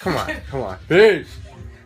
Come on, come on. Peace.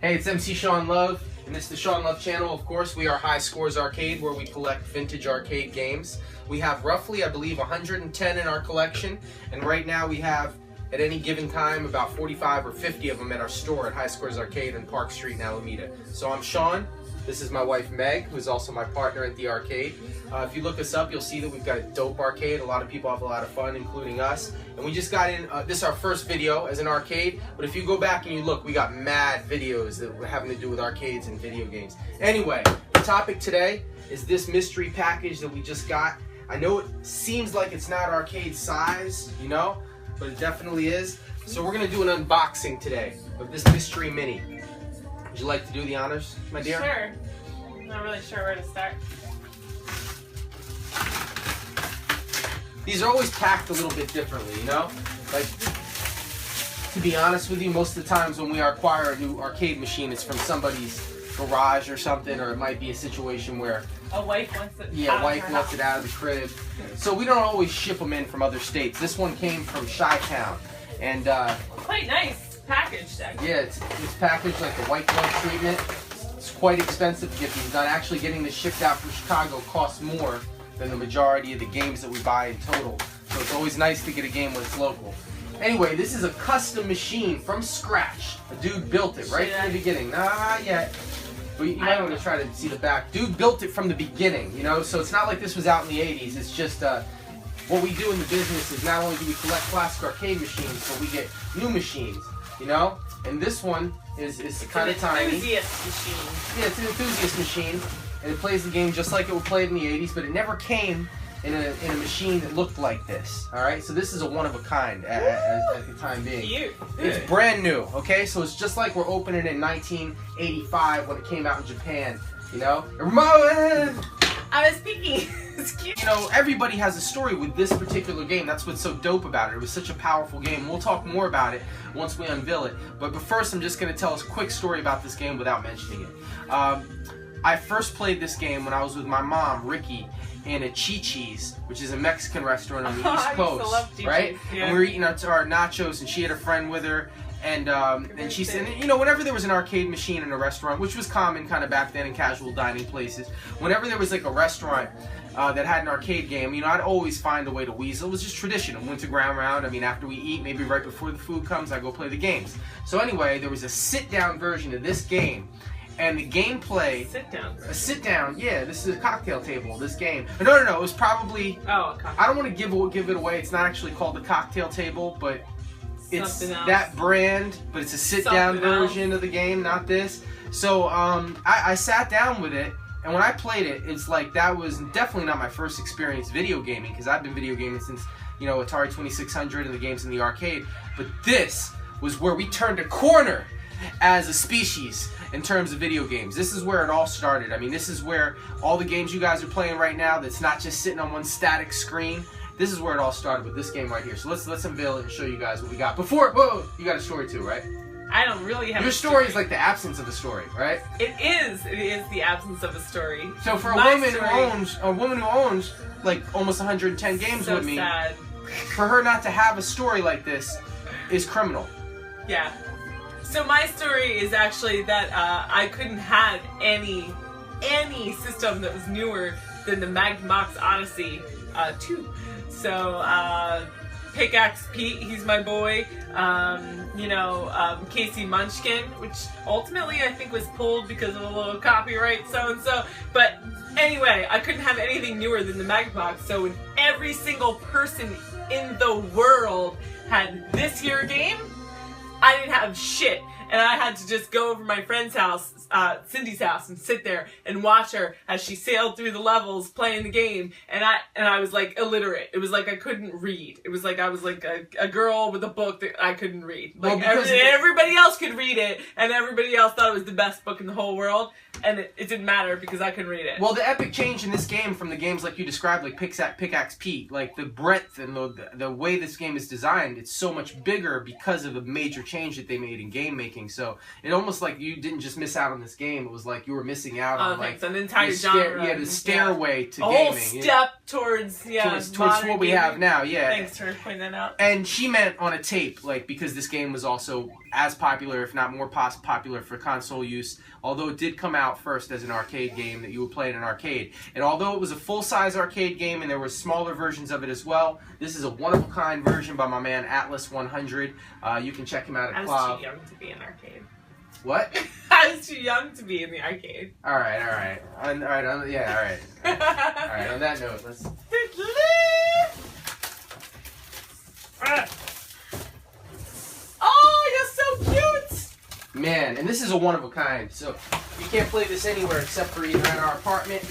Hey, it's MC Sean Love, and it's the Sean Love channel. Of course, we are High Scores Arcade, where we collect vintage arcade games. We have roughly, I believe, 110 in our collection, and right now we have, at any given time, about 45 or 50 of them at our store at High Scores Arcade on Park Street in Alameda. So I'm Sean. This is my wife Meg, who's also my partner at the arcade. If you look us up, you'll see that we've got a dope arcade. A lot of people have a lot of fun, including us. And we just got in, this is our first video as an arcade, but if you go back and you look, we got mad videos that were having to do with arcades and video games. Anyway, the topic today is this mystery package that we just got. I know it seems like it's not arcade size, you know, but it definitely is. So we're gonna do an unboxing today of this mystery mini. Would you like to do the honors, my dear? Sure. I'm not really sure where to start. These are always packed a little bit differently, you know? Like, to be honest with you, most of the times when we acquire a new arcade machine, it's from somebody's garage or something, or it might be a situation where a wife wants it. Yeah, wife wants it out of the crib. So we don't always ship them in from other states. This one came from Chi-Town, and quite nice packaged, actually. Yeah, it's packaged like the white glove treatment. It's quite expensive to get these done. Actually, getting this shipped out from Chicago costs more than the majority of the games that we buy in total. So it's always nice to get a game when it's local. Anyway, this is a custom machine from scratch. A dude built it right from the beginning. Not yet. But you might want to try to see the back. Dude built it from the beginning, you know? So it's not like this was out in the 80s. It's just what we do in the business is not only do we collect classic arcade machines, but we get new machines, you know? And this one is kind of tiny. It's an enthusiast machine. Yeah, it's an enthusiast machine. And it plays the game just like it would play in the 80s, but it never came in a machine that looked like this. Alright, so this is a one of a kind at the time being. Cute. It's brand new, okay? So it's just like we're opening it in 1985 when it came out in Japan, you know? I was speaking. It's cute. You know, everybody has a story with this particular game. That's what's so dope about it. It was such a powerful game. We'll talk more about it once we unveil it. But first, I'm just going to tell us a quick story about this game without mentioning it. I first played this game when I was with my mom, Ricky, in a Chi-Chi's, which is a Mexican restaurant on the East Coast, right? Yeah. And we were eating our nachos, and she had a friend with her, and she said, you know, whenever there was an arcade machine in a restaurant, which was common kind of back then in casual dining places, whenever there was like a restaurant that had an arcade game, you know, I'd always find a way to weasel. It was just tradition. Went to ground round. I mean, after we eat, maybe right before the food comes, I go play the games. So anyway, there was a sit-down version of this game. And the gameplay... A sit down, yeah, this is a cocktail table, this game. No, it was probably... Oh, a cocktail. I don't want to give it away, it's not actually called the cocktail table, but it's that brand, but it's a sit-down version of the game, not this. So, I sat down with it, and when I played it, it's like, that was definitely not my first experience video gaming, because I've been video gaming since, you know, Atari 2600 and the games in the arcade, but this was where we turned a corner as a species in terms of video games. This is where it all started. I mean, this is where all the games you guys are playing right now that's not just sitting on one static screen. This is where it all started with this game right here. So let's unveil it and show you guys what we got. Before, whoa, you got a story too, right? I don't really have Your story is like the absence of a story, right? It is the absence of a story. So for a woman who owns like almost 110 games with me, sad. For her not to have a story like this is criminal. Yeah. So my story is actually that I couldn't have any system that was newer than the Magnavox Odyssey 2. So Pickaxe Pete, he's my boy. Casey Munchkin, which ultimately I think was pulled because of a little copyright so-and-so. But anyway, I couldn't have anything newer than the Magnavox. So when every single person in the world had this here game, I didn't have shit, and I had to just go over to my friend's house, Cindy's house, and sit there and watch her as she sailed through the levels playing the game, and I was like illiterate. It was like I couldn't read. It was like I was like a girl with a book that I couldn't read. Like everybody else could read it, and everybody else thought it was the best book in the whole world, and it didn't matter because I couldn't read it. Well, the epic change in this game from the games like you described, like Pickaxe Pete, like the breadth and the way this game is designed, it's so much bigger because of the major change that they made in game making. So it almost like you didn't just miss out on this game. It was like you were missing out on like an entire genre. Yeah, the stairway to a gaming. Whole step towards what we have now. Yeah. Thanks for pointing that out. And she meant on a tape, like because this game was also as popular, if not more popular for console use, although it did come out first as an arcade game that you would play in an arcade. And although it was a full-size arcade game and there were smaller versions of it as well, this is a one-of-a-kind version by my man Atlas 100. You can check him out at Club. I was too young to be in arcade. What? I was too young to be in the arcade. Alright. Alright, on that note, let's... Oh, you're so cute! Man, and this is a one-of-a-kind, so you can't play this anywhere except for either at our apartment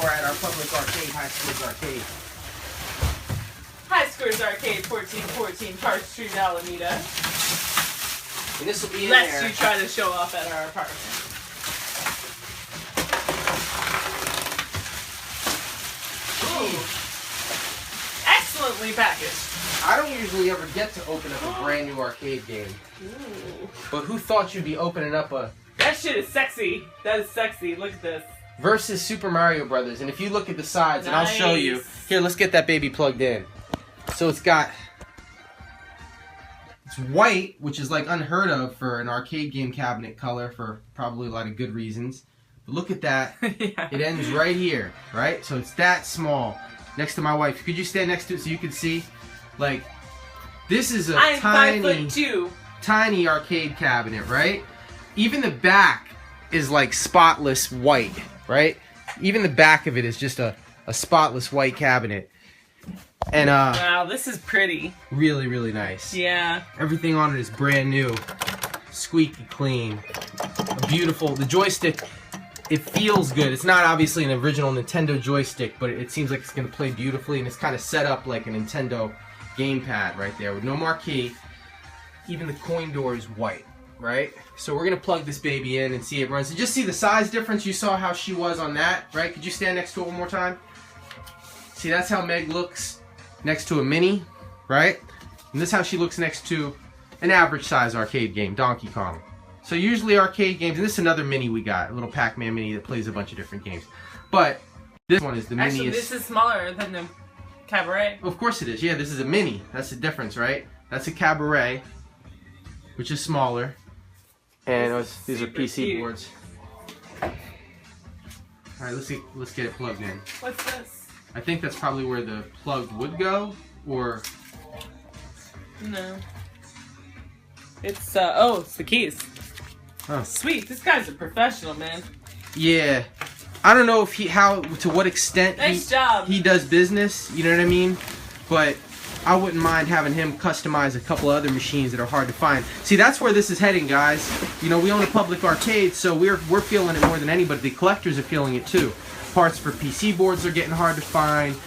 or at our public arcade, High Scores Arcade. High Scores Arcade, 1414 Park Street, Alameda. And this will be in Lest there. you try to show off at our apartment. Ooh. Excellently packaged. I don't usually ever get to open up a brand new arcade game. Ooh. But who thought you'd be opening up a... That shit is sexy. That is sexy. Look at this. Versus Super Mario Brothers. And if you look at the sides, and I'll show you. Here, let's get that baby plugged in. So it's got... It's white, which is like unheard of for an arcade game cabinet color for probably a lot of good reasons. But look at that. Yeah. It ends right here, right? So it's that small. Next to my wife. Could you stand next to it so you can see? Like, this is a I'm tiny... 5'2". Tiny arcade cabinet, right? Even the back is like spotless white, right? Even the back of it is just a spotless white cabinet. And wow, this is pretty. really, really nice. Yeah. Everything on it is brand new. Squeaky clean. Beautiful. The joystick, it feels good. It's not obviously an original Nintendo joystick, but it seems like it's going to play beautifully, and it's kind of set up like a Nintendo gamepad right there with no marquee. Even the coin door is white, right? So we're going to plug this baby in and see it runs. So just see the size difference. You saw how she was on that, right? Could you stand next to it one more time? See, that's how Meg looks next to a mini, right? And this is how she looks next to an average size arcade game, Donkey Kong. So usually arcade games, and this is another mini we got, a little Pac-Man mini that plays a bunch of different games. But this one is the mini. Actually, this is smaller than the Cabaret. Of course it is. Yeah, this is a mini. That's the difference, right? That's a Cabaret, which is smaller. And these are PC cute. boards. All right, let's get it plugged in. What's this? I think that's probably where the plug would go, or... No. It's, oh, it's the keys. Oh. Sweet, this guy's a professional, man. Yeah. I don't know if to what extent Nice job. he does business, you know what I mean? But I wouldn't mind having him customize a couple other machines that are hard to find. See, that's where this is heading, guys. You know, we own a public arcade, so we're feeling it more than anybody. The collectors are feeling it too. Parts for PC boards are getting hard to find.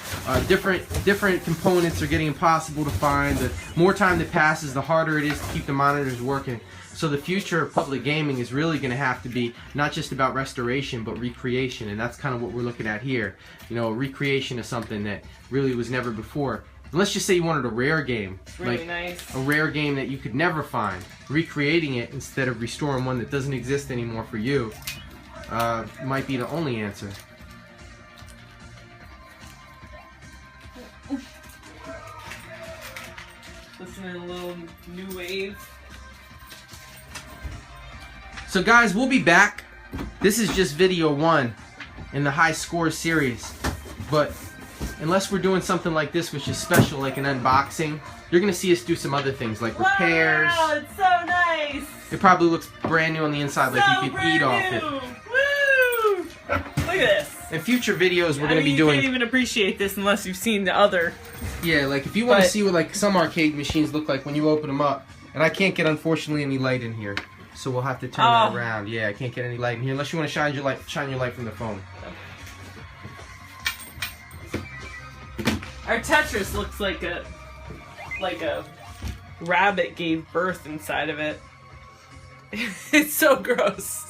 Different components are getting impossible to find. The more time that passes, the harder it is to keep the monitors working. So the future of public gaming is really going to have to be not just about restoration, but recreation, and that's kind of what we're looking at here. You know, a recreation of something that really was never before. And let's just say you wanted a rare game, Really like nice. a rare game that you could never find. Recreating it instead of restoring one that doesn't exist anymore for you might be the only answer. Listening to a little new wave. So guys, we'll be back. This is just video 1 in the High Scores series. But unless we're doing something like this, which is special, like an unboxing, you're going to see us do some other things, like repairs. Wow, it's so nice. It probably looks brand new on the inside, like you could eat off it. Woo! Look at this. In future videos, we're going to be You doing... can't even appreciate this unless you've seen the other. Yeah, like if you want to see what like some arcade machines look like when you open them up. And I can't get, unfortunately, any light in here. So we'll have to turn that around. Yeah, I can't get any light in here unless you want to shine your light from the phone. Our Tetris looks like a rabbit gave birth inside of it. It's so gross.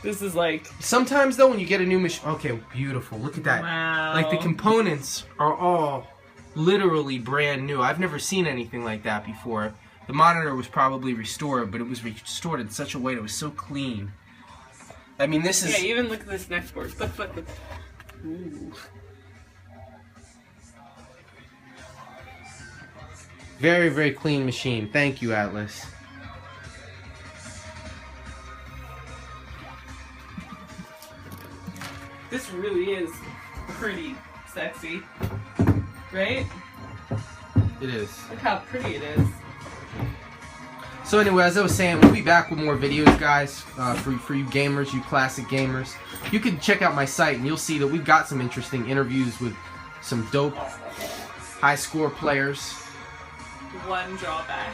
This is like... Sometimes, though, when you get a new machine... Okay, beautiful. Look at that. Wow. Like, the components are all literally brand new. I've never seen anything like that before. The monitor was probably restored, but it was restored in such a way that it was so clean. I mean, this is... Yeah, even look at this next board. Look. Ooh. Very, very clean machine. Thank you, Atlas. This really is pretty sexy, right? It is. Look how pretty it is. So anyway, as I was saying, we'll be back with more videos, guys, for you gamers, you classic gamers. You can check out my site, and you'll see that we've got some interesting interviews with some dope high score players. One drawback.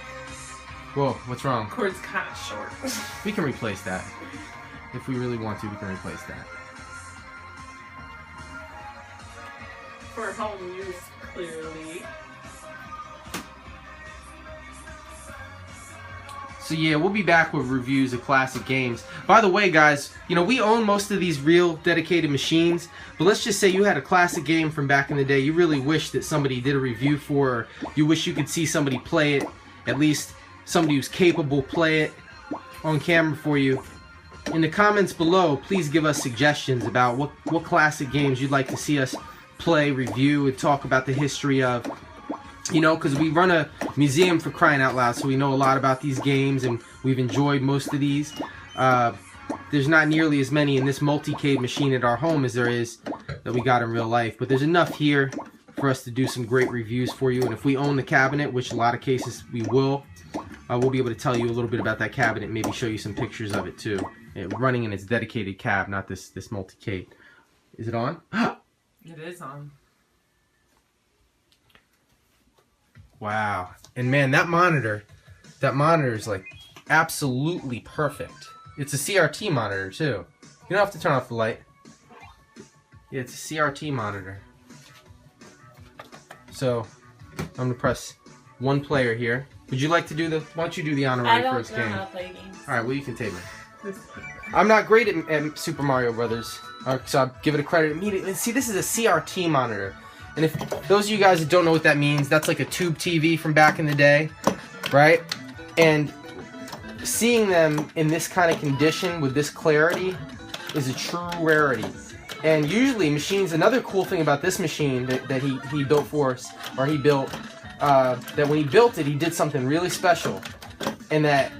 Whoa, what's wrong? Cord's kind of short. We can replace that. If we really want to, we can replace that. For home use, clearly. So yeah, we'll be back with reviews of classic games. By the way, guys, you know, we own most of these real dedicated machines, but let's just say you had a classic game from back in the day you really wish that somebody did a review for, or you wish you could see somebody play it, at least somebody who's capable play it on camera for you. In the comments below, please give us suggestions about what classic games you'd like to see us play, review, and talk about the history of. You know, because we run a museum, for crying out loud, so we know a lot about these games, and we've enjoyed most of these. There's not nearly as many in this multi-cade machine at our home as there is that we got in real life, but there's enough here for us to do some great reviews for you. And if we own the cabinet, which a lot of cases we will, we'll be able to tell you a little bit about that cabinet, maybe show you some pictures of it too. Running in its dedicated cab, not this multi-cade. Is it on? It is on. Wow. And man, that monitor is like absolutely perfect. It's a CRT monitor too. You don't have to turn off the light. Yeah, it's a CRT monitor. So, I'm going to press one player here. Would you like to do why don't you do the honorary first game? I don't know how to play games. Alright, well you can take it. I'm not great at Super Mario Brothers, so I'll give it a credit immediately. See, this is a CRT monitor. And if those of you guys that don't know what that means, that's like a tube TV from back in the day, right? And seeing them in this kind of condition with this clarity is a true rarity. And usually machines, another cool thing about this machine that he built for us, or he built, that when he built it, he did something really special. And that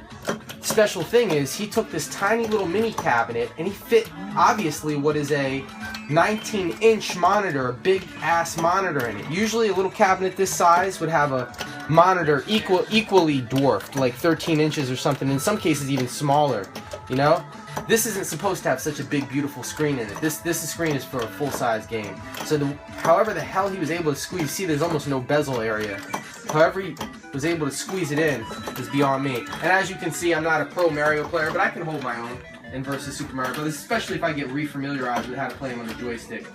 special thing is he took this tiny little mini cabinet and he fit, obviously, what is a 19-inch monitor, a big-ass monitor in it. Usually a little cabinet this size would have a monitor equally dwarfed, like 13 inches or something, in some cases even smaller, you know? This isn't supposed to have such a big, beautiful screen in it. This screen is for a full-size game. So however the hell he was able to squeeze, see there's almost no bezel area. However he was able to squeeze it in is beyond me. And as you can see, I'm not a pro Mario player, but I can hold my own in versus Super Mario Brothers, especially if I get re-familiarized with how to play them on the joystick.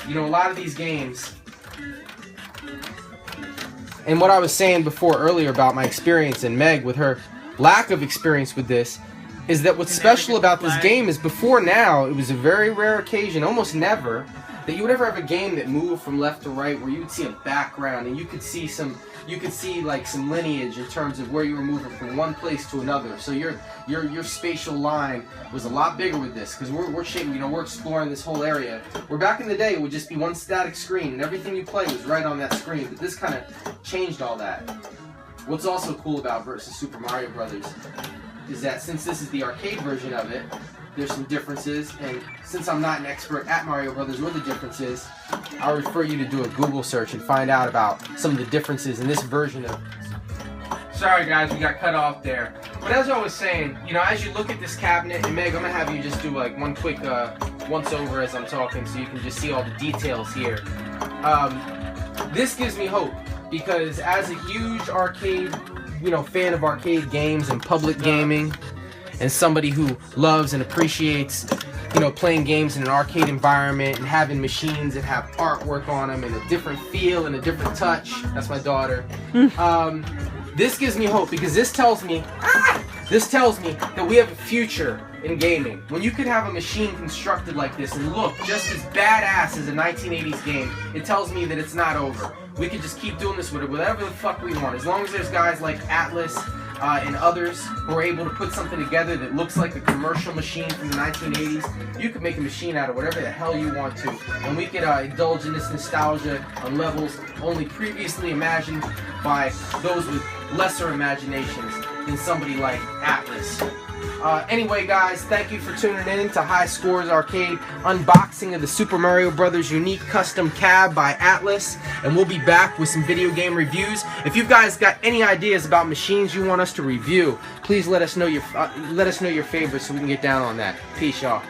You know, a lot of these games, and what I was saying before earlier about my experience and Meg with her lack of experience with this, is that what's special about this game is before now, it was a very rare occasion, almost never, that you would ever have a game that moved from left to right where you would see a background and you could see like some lineage in terms of where you were moving from one place to another. So your spatial line was a lot bigger with this, because we're shaping, you know, we're exploring this whole area. Where back in the day it would just be one static screen and everything you play was right on that screen. But this kind of changed all that. What's also cool about versus Super Mario Brothers is that since this is the arcade version of it, there's some differences, and since I'm not an expert at Mario Brothers or the differences, I'll refer you to do a Google search and find out about some of the differences in this version of. Sorry guys, we got cut off there. But as I was saying, you know, as you look at this cabinet, and Meg, I'm gonna have you just do like one quick once over as I'm talking, so you can just see all the details here. This gives me hope, because as a huge arcade, you know, fan of arcade games and public gaming, and somebody who loves and appreciates, you know, playing games in an arcade environment and having machines that have artwork on them and a different feel and a different touch. That's my daughter. This gives me hope, because this tells me that we have a future in gaming. When you could have a machine constructed like this and look just as badass as a 1980s game, it tells me that it's not over. We could just keep doing this with it, whatever the fuck we want. As long as there's guys like Atlas and others who are able to put something together that looks like a commercial machine from the 1980s, you could make a machine out of whatever the hell you want to. And we could indulge in this nostalgia on levels only previously imagined by those with lesser imaginations than somebody like Atlas Anyway, guys, thank you for tuning in to High Scores Arcade unboxing of the Super Mario Bros. Unique Custom Cab by Atlas, and we'll be back with some video game reviews. If you guys got any ideas about machines you want us to review, please let us know your favorites so we can get down on that. Peace, y'all.